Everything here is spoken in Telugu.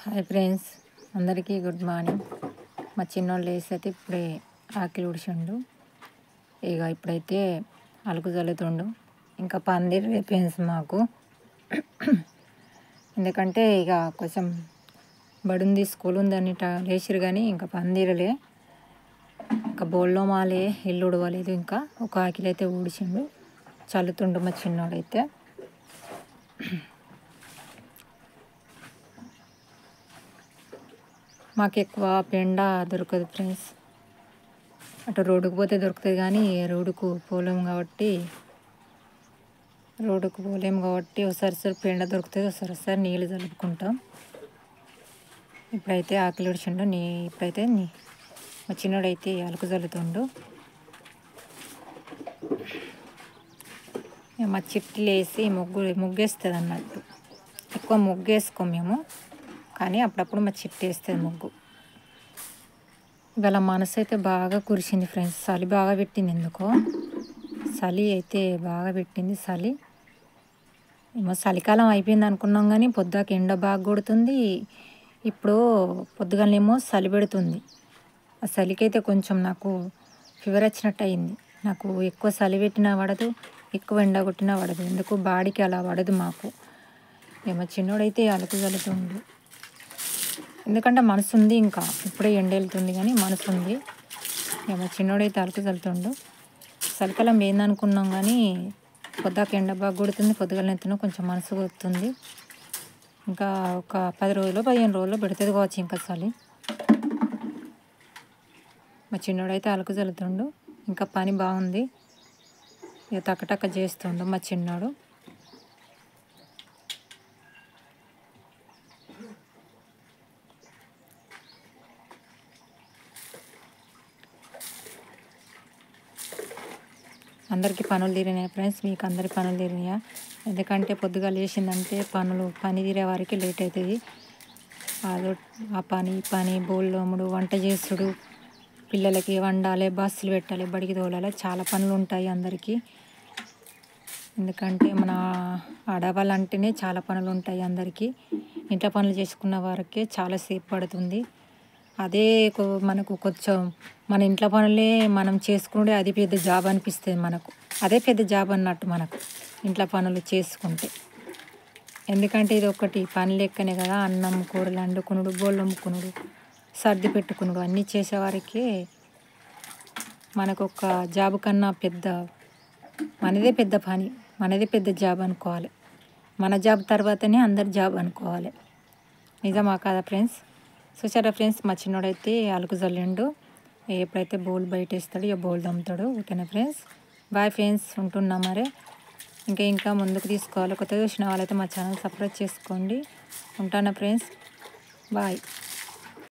హాయ్ ఫ్రెండ్స్, అందరికీ గుడ్ మార్నింగ్. మా చిన్నోళ్ళు లేసైతే ఇప్పుడే ఆకిలి ఉడిచిండు. ఇప్పుడైతే అలుకు చల్లుతుండు. ఇంకా పందిరి ఫ్రెండ్స్ మాకు, ఎందుకంటే కొంచెం బడుంది, స్కూల్ ఉందని లేచిరు, కానీ ఇంకా పందిరలే, ఇంకా బోల్లో మాలే, ఇల్లు ఉడవలేదు. ఇంకా ఒక ఆకిలి అయితే ఊడిచిండు, చల్లుతుండు మా చిన్నోడైతే. మాకు ఎక్కువ పెండ దొరకదు ఫ్రెండ్స్. అటు రోడ్డుకు పోతే దొరుకుతుంది, కానీ రోడ్డుకు పోలేము కాబట్టి ఒకసారి పెండ దొరుకుతుంది, ఒకసారి నీళ్ళు చల్లుకుంటాం. ఇప్పుడైతే ఆకలి ఉడిచిండు. ఇప్పుడైతే మా చిన్నోడైతే అలుకు చల్లుతుండు. మా చిట్టి వేసి ముగ్గేస్తుంది అన్నట్టు. ఎక్కువ ముగ్గేసుకోం మేము, కానీ అప్పుడప్పుడు మా చిట్టి వేస్తుంది ముగ్గు. ఇవాళ మనసు అయితే బాగా కురిసింది ఫ్రెండ్స్. చలి బాగా పెట్టింది, ఎందుకో చలి అయితే బాగా పెట్టింది. చలికాలం అయిపోయింది అనుకున్నాం, కానీ పొద్దుకి ఎండ బాగా కొడుతుంది. ఇప్పుడు పొద్దుగానేమో చలి పెడుతుంది. ఆ చలికైతే కొంచెం నాకు ఫీవర్ వచ్చినట్టు అయింది. నాకు ఎక్కువ చలి పెట్టినా పడదు, ఎక్కువ ఎండ కొట్టినా పడదు. ఎందుకు బాడీకి అలా పడదు మాకు. మా చిన్నోడైతే అలుకు చల్లుతుండు, ఎందుకంటే మనసు ఉంది. ఇంకా ఇప్పుడే ఎండ వెళ్తుంది, కానీ మనసు ఉంది. మా చిన్నోడైతే అలుకు చల్లుతుండు. చలికాలం ఏందనుకున్నాం, కానీ పొద్దుకి ఎండ బాగా కొడుతుంది, పొద్దుగాల ఎత్తున కొంచెం మనసు కొడుతుంది. ఇంకా ఒక 10 రోజులు 15 రోజులు పెడుతుంది కావచ్చు ఇంకా చలి. మా చిన్నోడైతే అలుకు చల్లుతుండు. ఇంకా పని బాగుంది, టక్క చేస్తుండు మా చిన్నోడు. అందరికీ పనులు తీరినాయా ఫ్రెండ్స్? మీకు అందరి పనులు తీరినాయా? ఎందుకంటే పొద్దుగా లేచిందంటే పని తీరే వారికి లేట్ అవుతుంది. ఆ పని బోళ్ళోముడు, వంట చేసుడు, పిల్లలకి వండాలి, బస్సులు పెట్టాలి, బడికి తోలాలి, చాలా పనులు ఉంటాయి అందరికీ. ఎందుకంటే మన ఆడవాళ్ళు అంటేనే చాలా పనులు ఉంటాయి అందరికీ. ఇంట్లో పనులు చేసుకున్న వారికే చాలాసేపు పడుతుంది. అదే మనకు కొంచెం మన ఇంట్లో పనులే మనం చేసుకుంటే అది పెద్ద జాబ్ అనిపిస్తుంది మనకు. అదే పెద్ద జాబ్ అన్నట్టు మనకు ఇంట్లో పనులు చేసుకుంటే. ఎందుకంటే ఇది ఒకటి పని లెక్కనే కదా. అన్నం కూరలు వండుకునుడు, బోళ్ళు అమ్ముకునుడు, సర్ది పెట్టుకునుడు అన్నీ చేసేవారికి మనకు ఒక జాబ్ కన్నా మనదే పెద్ద పని, మనదే పెద్ద జాబ్ అనుకోవాలి. మన జాబ్ తర్వాతనే అందరి జాబ్ అనుకోవాలి. నిజమా కదా ఫ్రెండ్స్? చూసారా ఫ్రెండ్స్, మా చిన్నోడైతే అలుకు చల్లిండు. ఎప్పుడైతే బౌల్ బయట వేస్తాడు, బౌల్ దమ్ముతాడు. ఓకేనా ఫ్రెండ్స్? బాయ్ ఫ్రెండ్స్, ఉంటున్నా మరి. ఇంకా ముందుకు తీసుకోవాలి. కొత్తగా చూసిన వాళ్ళైతే మా ఛానల్ సబ్స్క్రైబ్ చేసుకోండి. ఉంటానా ఫ్రెండ్స్? బాయ్.